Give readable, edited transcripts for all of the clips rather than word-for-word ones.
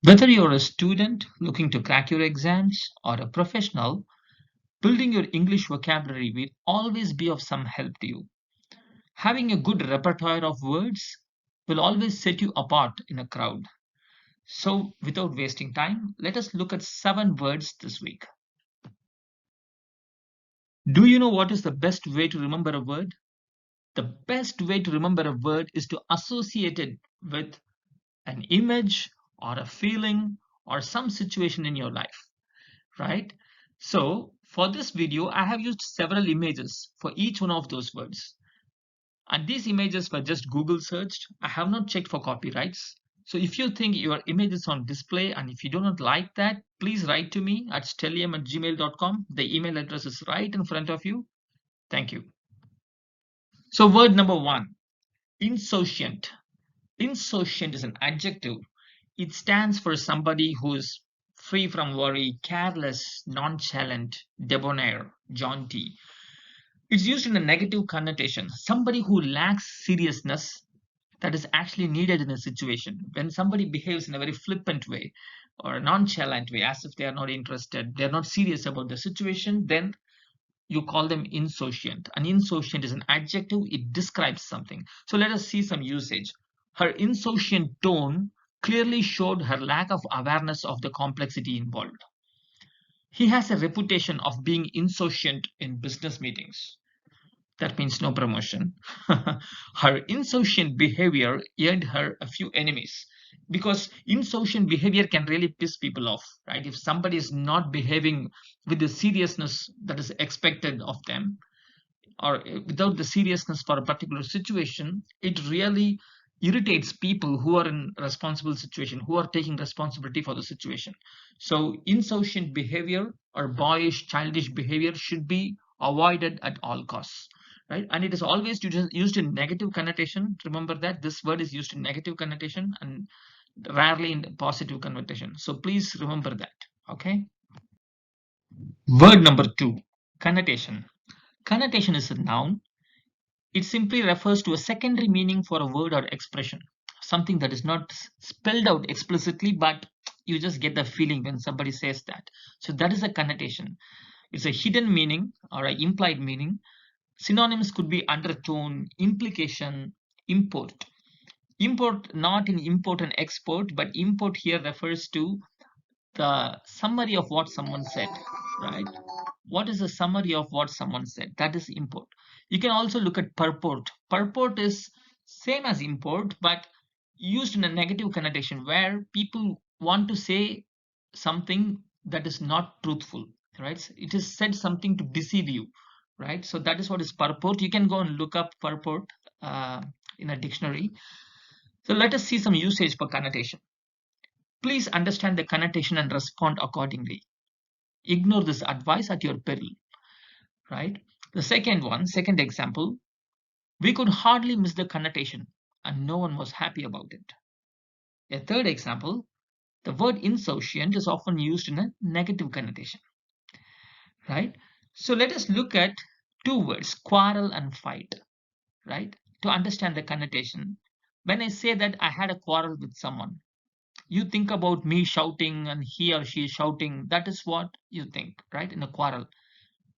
Whether you're a student looking to crack your exams or a professional, building your English vocabulary will always be of some help to you. Having a good repertoire of words will always set you apart in a crowd. So, without wasting time, let us look at 7 words this week. Do you know what is the best way to remember a word? The best way to remember a word is to associate it with an image or a feeling or some situation in your life, right? So for this video, I have used several images for each one of those words. And these images were just Google searched. I have not checked for copyrights. So if you think your image is on display and if you do not like that, please write to me at stellium@gmail.com. The email address is right in front of you. Thank you. So word number 1, insouciant. Insouciant is an adjective. It stands for somebody who is free from worry, careless, nonchalant, debonair, jaunty. It's used in a negative connotation. Somebody who lacks seriousness that is actually needed in a situation. When somebody behaves in a very flippant way or a nonchalant way, as if they are not interested, they're not serious about the situation, then you call them insouciant. An insouciant is an adjective, it describes something. So let us see some usage. Her insouciant tone clearly showed her lack of awareness of the complexity involved. He has a reputation of being insouciant in business meetings. That means no promotion. Her insouciant behavior earned her a few enemies because insouciant behavior can really piss people off, right? If somebody is not behaving with the seriousness that is expected of them, or without the seriousness for a particular situation, it really irritates people who are in responsible situation, who are taking responsibility for the situation. So insouciant behavior or boyish, childish behavior should be avoided at all costs, right? And it is always used in negative connotation. Remember that this word is used in negative connotation and rarely in positive connotation. So please remember that. Okay. Word number 2, connotation. Connotation is a noun. It simply refers to a secondary meaning for a word or expression, something that is not spelled out explicitly, but you just get the feeling when somebody says that. So that is a connotation. It's a hidden meaning or an implied meaning. Synonyms could be undertone, implication, import. Import, not in import and export, but import here refers to the summary of what someone said, right? What is the summary of what someone said? That is import. You can also look at purport. Purport is same as import, but used in a negative connotation where people want to say something that is not truthful, right? It is said something to deceive you, right? So that is what is purport. You can go and look up purport uh, in a dictionary. So let us see some usage for connotation. Please understand the connotation and respond accordingly. Ignore this advice at your peril, right? The second example, we could hardly miss the connotation and no one was happy about it. A third example, the word insouciant is often used in a negative connotation, right? So let us look at 2 words, quarrel and fight, right? To understand the connotation. When I say that I had a quarrel with someone, you think about me shouting and he or she is shouting. That is what you think, right? In a quarrel.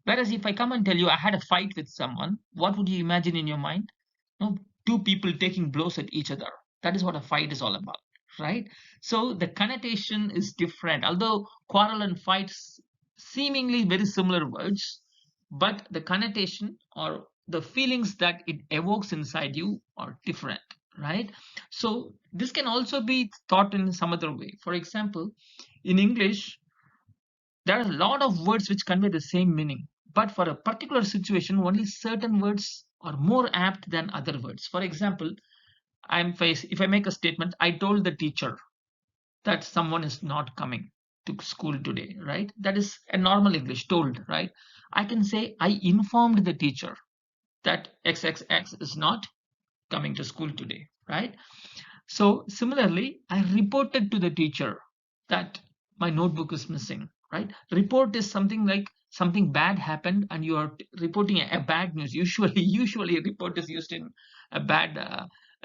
Whereas if I come and tell you I had a fight with someone, what would you imagine in your mind? No, two people taking blows at each other. That is what a fight is all about, right? So the connotation is different. Although quarrel and fights seemingly very similar words, but the connotation or the feelings that it evokes inside you are different, right? So this can also be thought in some other way. For example, in English, there are a lot of words which convey the same meaning, but for a particular situation, only certain words are more apt than other words. For example, if I make a statement, I told the teacher that someone is not coming to school today, right? That is a normal English, told, right? I can say I informed the teacher that XXX is not coming to school today, right? So similarly, I reported to the teacher that my notebook is missing, right? Report is something like something bad happened and you are reporting a bad news. Usually a report is used in a bad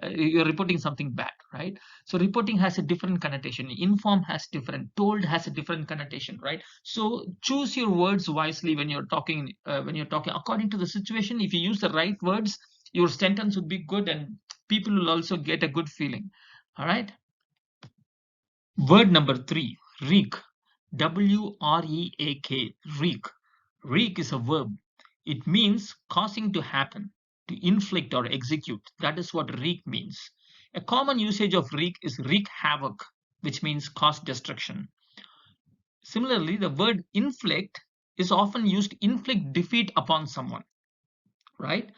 you're reporting something bad, right? So reporting has a different connotation, inform has different, told has a different connotation, right? So choose your words wisely when you're talking, according to the situation. If you use the right words, your sentence would be good and people will also get a good feeling. All right. Word number 3, reek. W-R-E-A-K, reek. Reek is a verb. It means causing to happen, to inflict or execute. That is what reek means. A common usage of reek is wreak havoc, which means cause destruction. Similarly, the word inflict is often used to inflict defeat upon someone, right?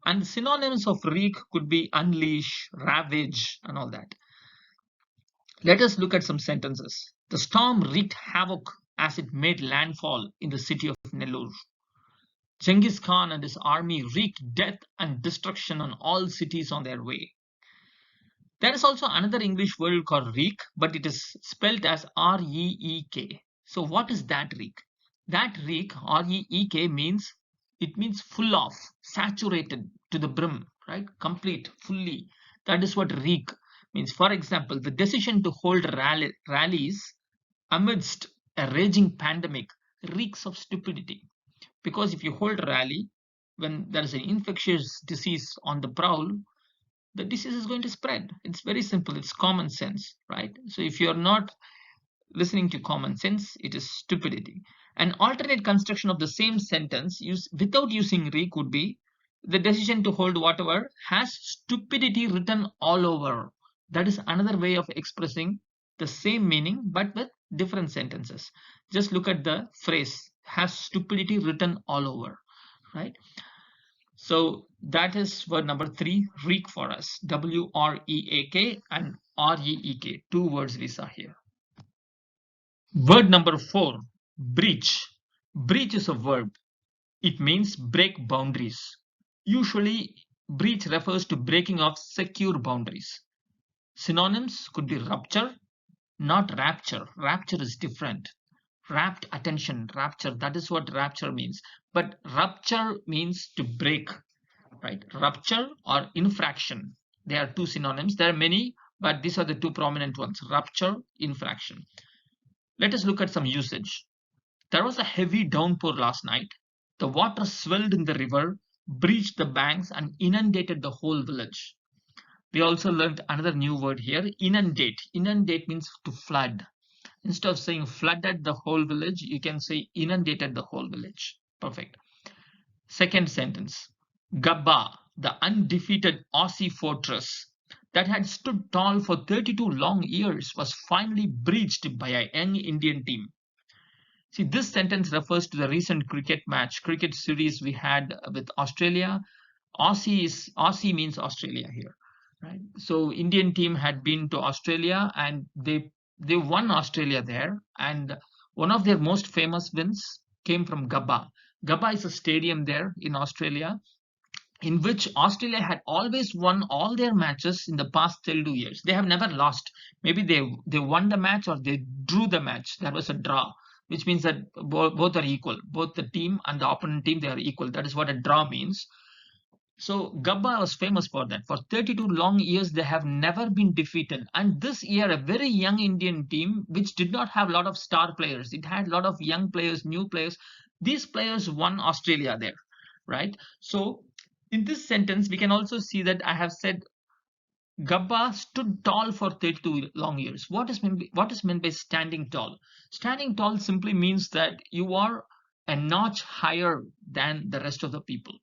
And synonyms of wreak could be unleash, ravage, and all that. Let us look at some sentences. The storm wreaked havoc as it made landfall in the city of Nellore. Genghis Khan and his army wreaked death and destruction on all cities on their way. There is also another English word called reek, but it is spelled as R-E-E-K. So what is that reek? That reek, R-E-E-K, means it means full of, saturated to the brim, right? Complete, fully. That is what reek means. For example, the decision to hold rallies amidst a raging pandemic reeks of stupidity. Because if you hold a rally when there is an infectious disease on the prowl, the disease is going to spread. It's very simple. It's common sense, right? So if you're not listening to common sense, it is stupidity. An alternate construction of the same sentence without using reek would be the decision to hold whatever has stupidity written all over. That is another way of expressing the same meaning but with different sentences. Just look at the phrase has stupidity written all over, right? So that is word number 3, reek for us. W-R-E-A-K and R-E-E-K. 2 words we saw here. Word number 4, breach. Breach is a verb. It means break boundaries. Usually, breach refers to breaking of secure boundaries. Synonyms could be rupture, not rapture. Rapture is different. Rapt attention, rapture, that is what rapture means. But rupture means to break, right? Rupture or infraction. There are 2 synonyms. There are many, but these are the 2 prominent ones, rupture, infraction. Let us look at some usage. There was a heavy downpour last night. The water swelled in the river, breached the banks, and inundated the whole village. We also learned another new word here, inundate. Inundate means to flood. Instead of saying flooded the whole village, you can say inundated the whole village. Perfect. Second sentence, Gabba, the undefeated Aussie fortress that had stood tall for 32 long years, was finally breached by a young Indian team. See, this sentence refers to the recent cricket series we had with Australia. Aussie means Australia here, right? So Indian team had been to Australia and they won Australia there. And one of their most famous wins came from Gabba. Gabba is a stadium there in Australia, in which Australia had always won all their matches in the past 32 years. They have never lost. Maybe they won the match or they drew the match. That was a draw, which means that both are equal. Both the team and the opponent team, they are equal. That is what a draw means. So Gabba was famous for that. For 32 long years, they have never been defeated. And this year, a very young Indian team, which did not have a lot of star players, it had a lot of young players, new players. These players won Australia there, right? So in this sentence, we can also see that I have said Gabba stood tall for 32 long years. What is meant by standing tall? Standing tall simply means that you are a notch higher than the rest of the people,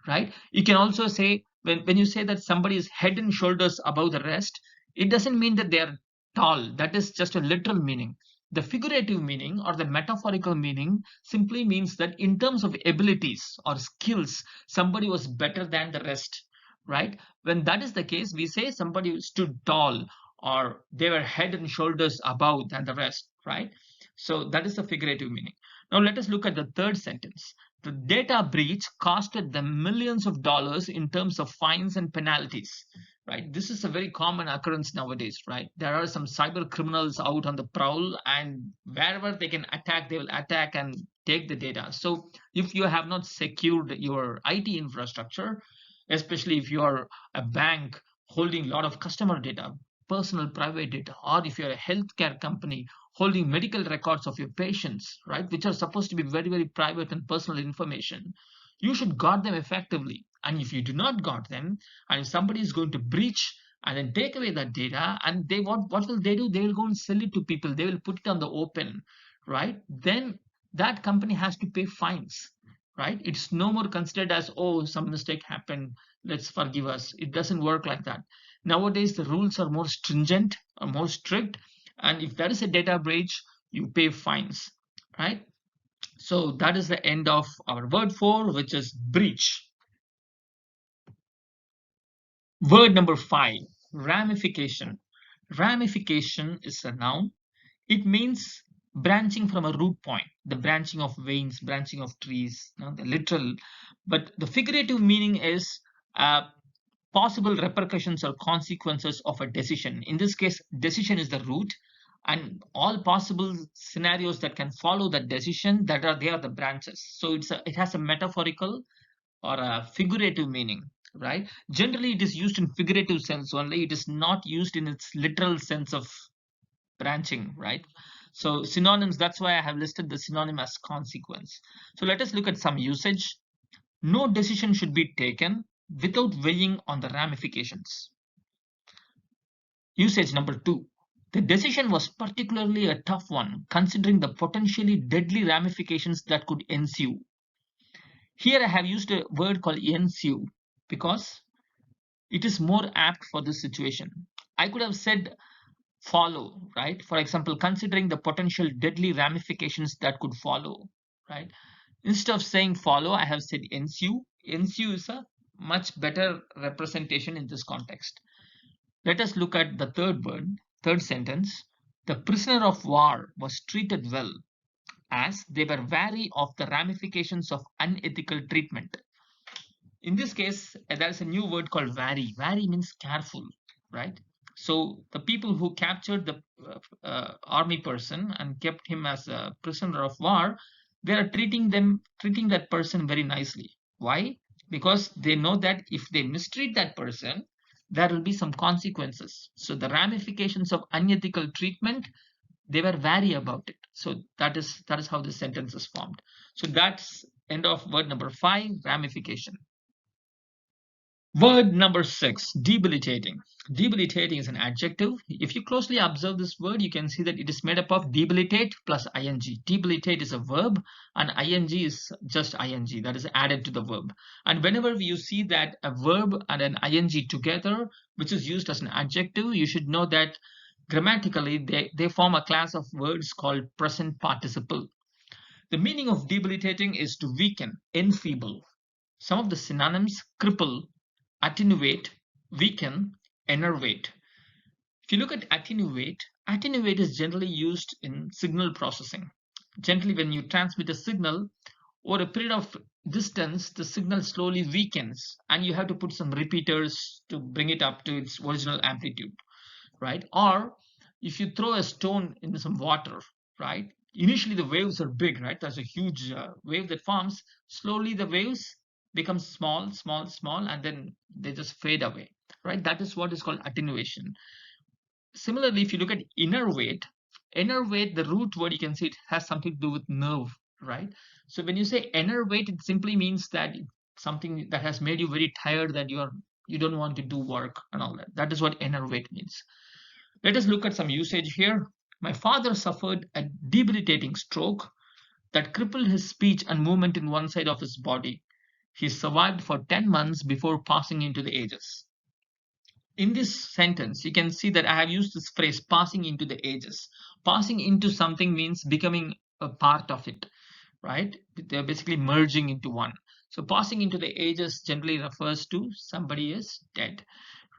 right? You can also say when you say that somebody is head and shoulders above the rest, it doesn't mean that they are tall. That is just a literal meaning. The figurative meaning or the metaphorical meaning simply means that in terms of abilities or skills, somebody was better than the rest, right? When that is the case, we say somebody stood tall or they were head and shoulders above than the rest, right? So that is the figurative meaning. Now let us look at the third sentence. The data breach costed them millions of dollars in terms of fines and penalties, right? This is a very common occurrence nowadays, right? There are some cyber criminals out on the prowl, and wherever they can attack, they will attack and take the data. So if you have not secured your IT infrastructure, especially if you are a bank holding a lot of customer data, personal private data, or if you're a healthcare company holding medical records of your patients, right, which are supposed to be very, very private and personal information, you should guard them effectively. And if you do not guard them, and if somebody is going to breach and then take away that data, and they what will they do? They will go and sell it to people. They will put it on the open, right? Then that company has to pay fines, right? It's no more considered as, oh, some mistake happened, let's forgive us. It doesn't work like that. Nowadays, the rules are more stringent or more strict, and if there is a data breach, you pay fines, right? So that is the end of our word 4, which is breach. Word number 5, ramification. Ramification is a noun. It means branching from a root point, the branching of veins, branching of trees, the literal. But the figurative meaning is possible repercussions or consequences of a decision. In this case, decision is the root, and all possible scenarios that can follow that decision, they are the branches. So it has a metaphorical or a figurative meaning, right? Generally, it is used in figurative sense only. It is not used in its literal sense of branching, right? So synonyms, that's why I have listed the synonym as consequence. So let us look at some usage. No decision should be taken without weighing on the ramifications. Usage number 2. The decision was particularly a tough one, considering the potentially deadly ramifications that could ensue. Here I have used a word called ensue because it is more apt for this situation. I could have said follow, right? For example, considering the potential deadly ramifications that could follow, right? Instead of saying follow, I have said ensue. Ensue is a much better representation in this context. Let us look at the third sentence. The prisoner of war was treated well, as they were wary of the ramifications of unethical treatment. In this case, there is a new word called wary. Wary means careful, right? So the people who captured the army person and kept him as a prisoner of war, they are treating that person very nicely. Why? Because they know that if they mistreat that person, there will be some consequences. So the ramifications of unethical treatment, they were wary about it. So that is how this sentence is formed. So that's end of word number 5, ramification. Word number 6, debilitating. Debilitating is an adjective. If you closely observe this word, you can see that it is made up of debilitate plus ing. Debilitate is a verb and ing is just ing, that is added to the verb. And whenever you see that a verb and an ing together, which is used as an adjective, you should know that grammatically they form a class of words called present participle. The meaning of debilitating is to weaken, enfeeble. Some of the synonyms: cripple, attenuate, weaken, enervate. If you look at attenuate, attenuate is generally used in signal processing. Generally, when you transmit a signal over a period of distance, the signal slowly weakens and you have to put some repeaters to bring it up to its original amplitude, right? Or if you throw a stone in some water, right? Initially the waves are big, right? There's a huge wave that forms. Slowly the waves become small, small, small, and then they just fade away, right? That is what is called attenuation. Similarly, if you look at innervate, the root word, you can see it has something to do with nerve, right? So when you say innervate, it simply means that something that has made you very tired, that you don't want to do work and all that. That is what innervate means. Let us look at some usage here. My father suffered a debilitating stroke that crippled his speech and movement in one side of his body. He survived for 10 months before passing into the ages. In this sentence, you can see that I have used this phrase, passing into the ages. Passing into something means becoming a part of it, right? They're basically merging into one. So passing into the ages generally refers to somebody is dead,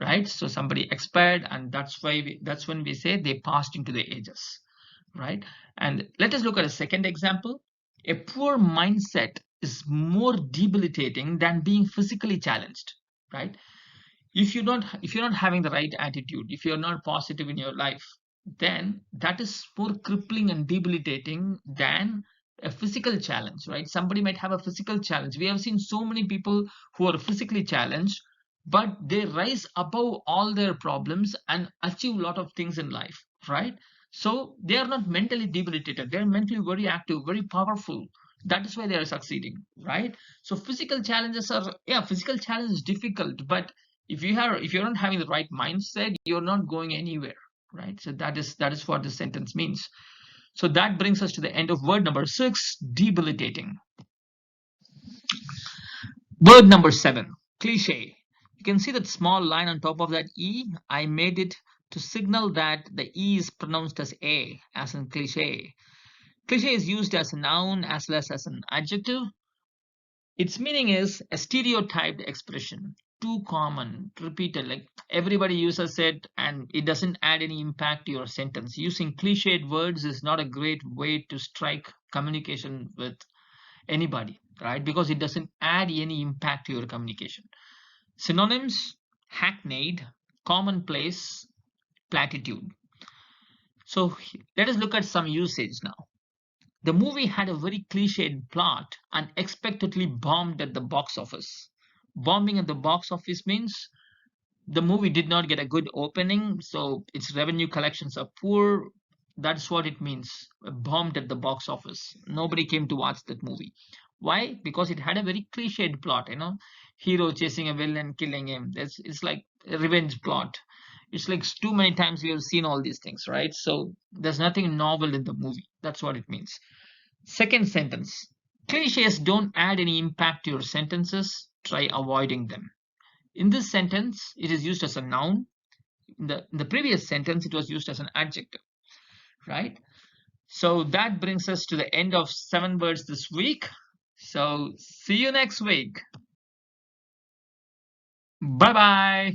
right? So somebody expired, and that's when we say they passed into the ages, right? And let us look at a second example. A poor mindset is more debilitating than being physically challenged, right? If you're not having the right attitude, if you're not positive in your life, then that is more crippling and debilitating than a physical challenge, right? Somebody might have a physical challenge. We have seen so many people who are physically challenged, but they rise above all their problems and achieve a lot of things in life, right? So they are not mentally debilitated. They're mentally very active, very powerful. That is why they are succeeding, right? So physical challenges are, yeah, physical challenge is difficult, but if you're not having the right mindset, you're not going anywhere, right? So that is what this sentence means. So that brings us to the end of word number 6, debilitating. Word number 7, cliche. You can see that small line on top of that E. I made it to signal that the E is pronounced as A, as in cliche. Cliche is used as a noun as well as an adjective. Its meaning is a stereotyped expression, too common, repeated, like everybody uses it and it doesn't add any impact to your sentence. Using cliched words is not a great way to strike communication with anybody, right? Because it doesn't add any impact to your communication. Synonyms: hackneyed, commonplace, platitude. So let us look at some usage now. The movie had a very cliched plot and unexpectedly bombed at the box office. Bombing at the box office means the movie did not get a good opening, so its revenue collections are poor. That's what it means. Bombed at the box office. Nobody came to watch that movie. Why? Because it had a very cliched plot, hero chasing a villain, killing him. It's like a revenge plot. It's like too many times we have seen all these things, right? So there's nothing novel in the movie. That's what it means. Second sentence. Cliches don't add any impact to your sentences. Try avoiding them. In this sentence, it is used as a noun. In the previous sentence, it was used as an adjective, right? So that brings us to the end of 7 words this week. So see you next week. Bye bye.